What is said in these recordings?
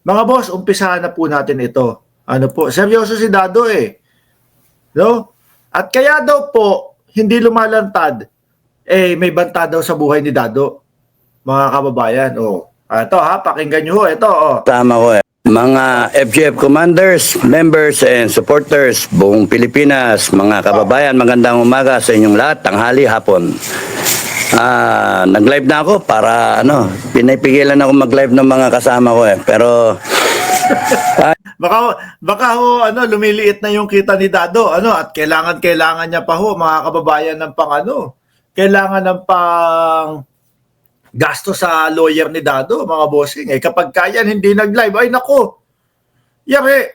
Mga boss, umpisahan na po natin ito. Ano po, seryoso si Dado eh. No? At kaya daw po, hindi lumalantad, eh may banta daw sa buhay ni Dado. Mga kababayan, oh. Ito ha, pakinggan nyo ho, ito oh. Tama ko eh. Mga FGF commanders, members and supporters buong Pilipinas, mga kababayan, magandang umaga sa inyong lahat, tanghali, hapon. Nag-live na ako para pinipigilan ako mag-live ng mga kasama ko eh. Pero baka ho lumiliit na yung kita ni Dado at kailangan niya pa ho mga kababayan ng kailangan ng pang gasto sa lawyer ni Dado, mga bossing. Kapag kaya hindi nag-live, ay nako, yari,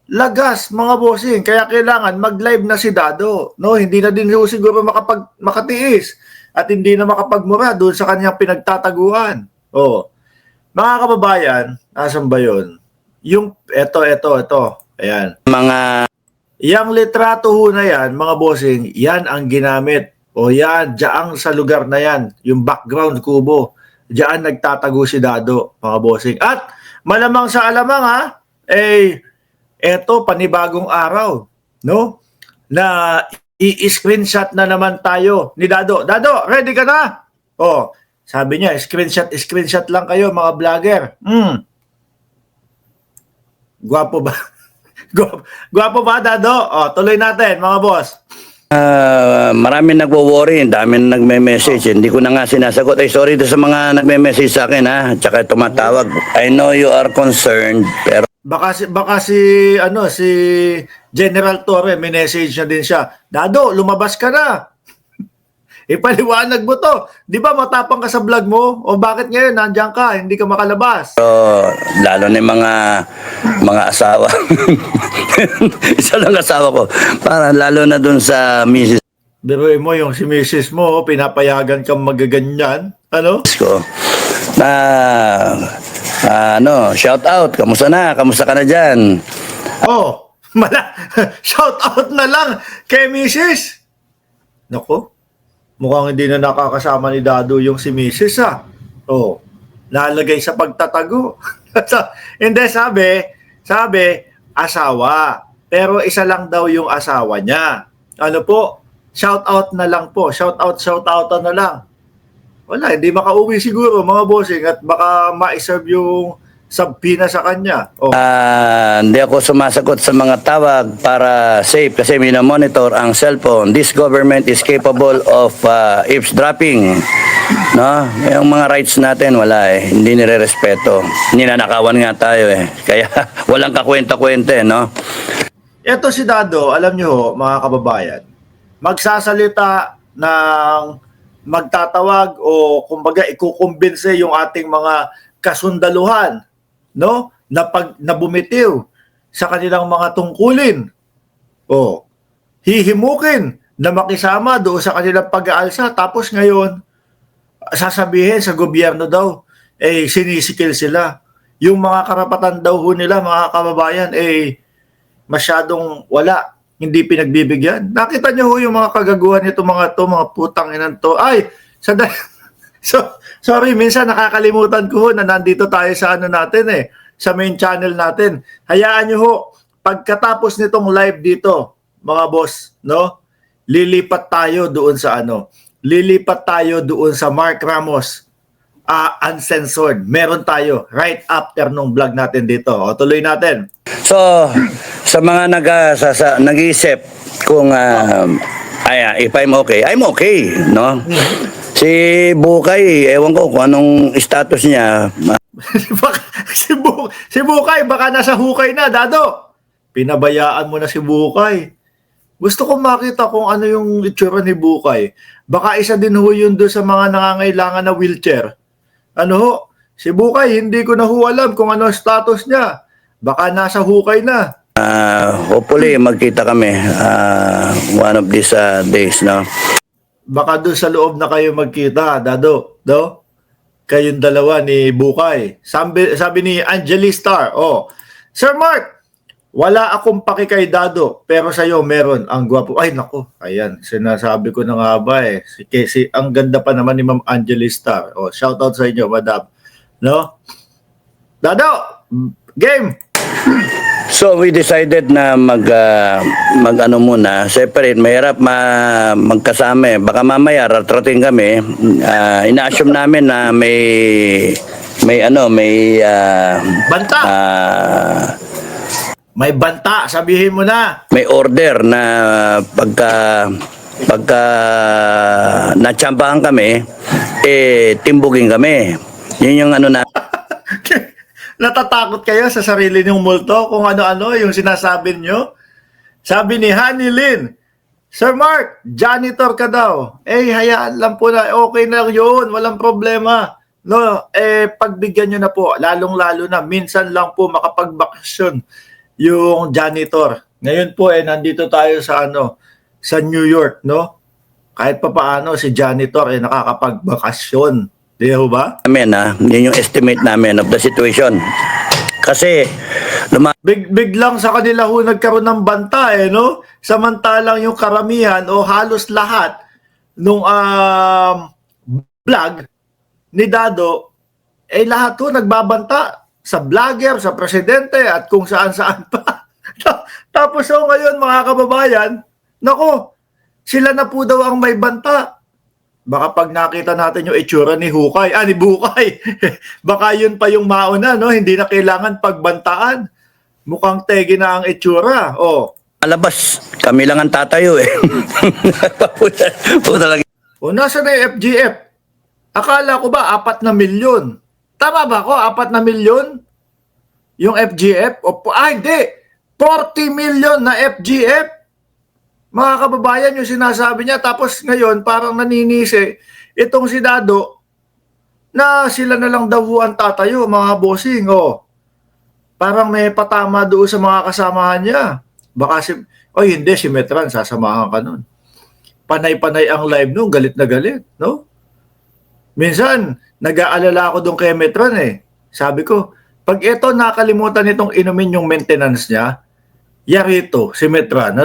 lagas, mga bossing. Kaya kailangan mag-live na si Dado. No? Hindi na din siguro makatiis at hindi na makapagmura doon sa kanyang pinagtataguan. Oh. Mga kababayan, nasan ba yun? Yung, ito. Ayan. Yang litrato ho na yan, mga bossing, yan ang ginamit. O yan, diyan sa lugar na yan, yung background kubo, diyan nagtatago si Dado, mga bossing. At malamang sa alamang eto panibagong araw, no? Na i-screenshot na naman tayo ni Dado. Dado, ready ka na? Oh, sabi niya, screenshot lang kayo mga vlogger. Gwapo ba? Gwapo ba, Dado? Oh, tuloy natin, mga boss. marami nagwo-worry, dami na nagme-message. Hindi ko na nga sinasagot. Ay, sorry sa mga nagme-message sa akin ha. Tsaka tumatawag. I know you are concerned, pero Baka si General Torre may message na din siya. Dado, lumabas ka na. Ipaliwanag mo to. Di ba matapang ka sa vlog mo? O bakit ngayon nandiyan ka, hindi ka makalabas? lalo na yung mga asawa. Isa lang asawa ko. Para lalo na dun sa misis Biruin mo yung si misis mo, pinapayagan kang magaganyan. Ano? ko. Shout out. Kamusta ka na dyan? Oh, shout out na lang kay misis. Nako, mukhang hindi na nakakasama ni Dado yung si misis ha. Oh, nalagay sa pagtatago. Hindi, sabi, asawa. Pero isa lang daw yung asawa niya. Ano po? Shout out na lang po. Shout out na lang. Wala, hindi makauwi siguro mga bossing at baka ma-serve yung subpoena sa kanya. Oh. Hindi ako sumasagot sa mga tawag para safe kasi minomonitor ang cellphone. This government is capable of eavesdropping. No? Yung mga rights natin wala eh. Hindi nire-respeto. Ninanakawan nga tayo eh. Kaya walang kakwenta-kwenta eh, no? Ito si Dado, alam nyo mga kababayan, magsasalita ng magtatawag o kumbaga ikukumbinse yung ating mga kasundaluhan, no? Na bumitiw sa kanilang mga tungkulin. O hihimukin na makisama doon sa kanilang pag-aalsa, tapos ngayon sasabihin sa gobyerno daw sinisikil sila. Yung mga karapatan daw ho nila, mga kababayan, masyadong wala, hindi pinagbibigyan. Nakita niyo ho yung mga kagaguhan nito mga putang inan to. Ay, sorry, minsan nakakalimutan ko ho na nandito tayo sa natin sa main channel natin. Hayaan niyo ho, pagkatapos nitong live dito, mga boss, no? Lilipat tayo doon sa Mark Ramos uncensored. Meron tayo right after nung vlog natin dito. O, tuloy natin. So, sa mga nag-iisip kung if I'm okay, no? Si Bukay, ewan ko kung anong status niya. si Bukay, baka nasa hukay na, Dado. Pinabayaan mo na si Bukay. Gusto ko makita kung ano yung itsura ni Bukay. Baka isa din ho yun doon sa mga nangangailangan na wheelchair. Ano ho? Si Bukay, hindi ko na ho alam kung ano status niya. Baka nasa hukay na. Hopefully, magkita kami one of these days, no? Baka doon sa loob na kayo magkita, Dado. Do? Kayong dalawa ni Bukay. Sabi ni Angeli Star, Sir Mark, wala akong paki kay Dado, pero sa'yo meron. Ang gwapo. Ay, nako. Ayan, sinasabi ko na nga ba ang ganda pa naman ni Ma'am Angeli Star. Shout out sa inyo, madam. No? Dado, game. So we decided na mag ano muna, separate, mahirap magkasama eh. Baka mamaya ratrating kami. Ina-assume namin na Banta. May banta, sabihin mo na. may order na pagka natsambahan kami, timbugin kami. Yun yung ano na Natatakot kayo sa sarili niyong multo kung ano-ano yung sinasabi niyo? Sabi ni Honey Lynn, Sir Mark, janitor ka daw. Hayaan lang po na, okay na yun, walang problema. No, pagbigyan niyo na po, lalong-lalo na, minsan lang po makapagbakasyon yung janitor. Ngayon po, nandito tayo sa sa New York, no? Kahit pa paano, si janitor, nakakapagbakasyon. Di ba? namin yun yung estimate namin of the situation. Kasi Biglang sa kanila ho nagkaroon ng banta no? Samantalang yung karamihan o halos lahat nung vlog ni Dado, lahat ho nagbabanta sa vlogger, sa presidente at kung saan-saan pa. Tapos ngayon mga kababayan, nako, sila na po daw ang may banta. Baka pag nakita natin yung itsura ni Hukay, ni Bukay, baka yun pa yung mauna, no? Hindi na kailangan pagbantaan. Mukhang tegi na ang itsura. alabas, kami lang ang tatayo eh. Puta lang. Nasa na yung FGF? Akala ko ba 4 na milyon? Tama ba ako? 4 na milyon? Yung FGF? Hindi! 40 million na FGF? Mga kababayan, yung sinasabi niya, tapos ngayon parang naninisi itong si Dado na sila na lang daw ang tatayo, mga bossing. Parang may patama doon sa mga kasamahan niya. Baka hindi, si Metran, sasamahan ka nun. Panay-panay ang live nun, galit na galit, no? Minsan, nag-aalala ako doon kay Metran Sabi ko, pag ito nakalimutan nitong inumin yung maintenance niya, yarito, si Metran,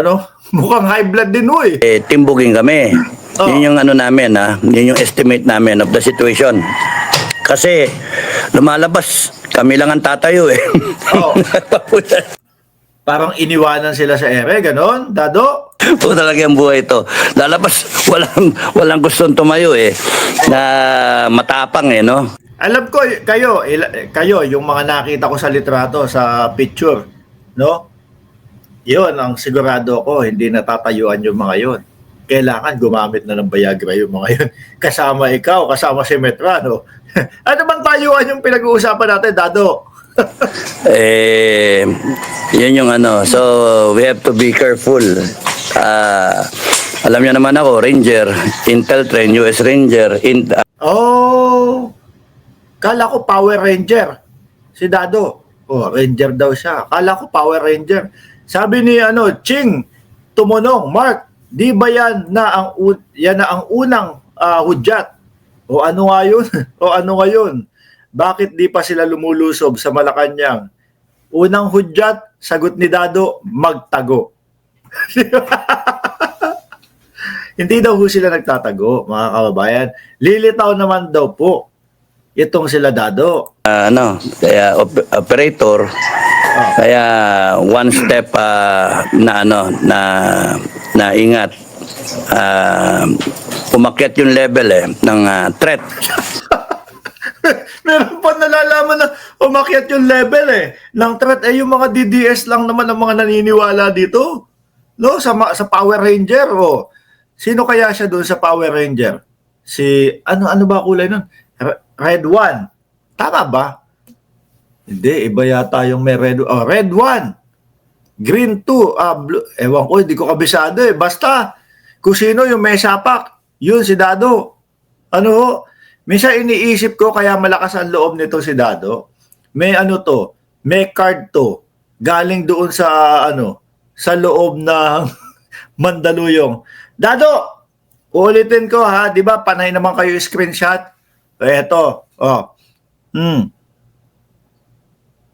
Mukhang high blood din Timbugin kami. Yun yung ano namin yun yung estimate namin of the situation. Kasi lumalabas, kami lang ang tatayo eh. Parang iniwanan sila sa ere, ganon, Dado? Po talaga ang buhay ito. Lalabas, walang gustong tumayo na matapang no? Alam ko, kayo, yung mga nakita ko sa litrato, sa picture, no? Yun, ang sigurado ko, hindi natatayuan yung mga yun. Kailangan gumamit na ng Viagra yung mga yun. Kasama ikaw, kasama si Metrano. Ano bang tayuan yung pinag-uusapan natin, Dado? Yun yung so we have to be careful. Alam niyo naman ako, Ranger, Intel Train, US Ranger, Kala ko Power Ranger. Si Dado. Ranger daw siya. Kala ko Power Ranger. Sabi ni Ching Tumonong, Mark, di ba yan na ang unang hudyat? Ano nga yun? Ano nga yun? Bakit di pa sila lumulusob sa Malacanang? Unang hudyat, sagot ni Dado, magtago. Hindi daw ho sila nagtatago, mga kababayan. Lilitaw naman daw po itong sila Dado. Kaya operator, kaya one step na ingat. Umakyat yung level ng threat. Meron pa nalalaman na umakyat yung level ng threat. Yung mga DDS lang naman ang mga naniniwala dito. No, sa Power Ranger. Sino kaya siya doon sa Power Ranger? Si ano ba kulay nun? Red 1. Tama ba? Hindi, iba yata yung may red. Red 1. Green 2. Blue. Ewan ko, hindi ko kabisado Basta, kung sino yung may sapak, yun si Dado. Minsan iniisip ko kaya malakas ang loob nito si Dado. May may card to. Galing doon sa sa loob ng Mandaluyong. Dado, ulitin ko di ba panay naman kayo screenshot? Eto,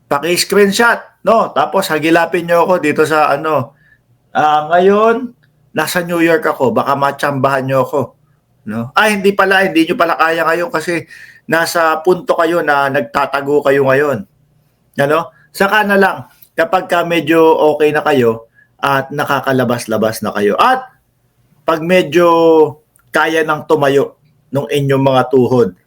paki-screenshot, no? Tapos hagilapin niyo ako dito sa ngayon nasa New York ako, baka matsambahan niyo ako, no? Hindi niyo pala kaya ngayon kasi nasa punto kayo na nagtatago kayo ngayon. Ano? Saka na lang kapag ka medyo okay na kayo at nakakalabas-labas na kayo. At pag medyo kaya ng tumayo ng inyong mga tuhod,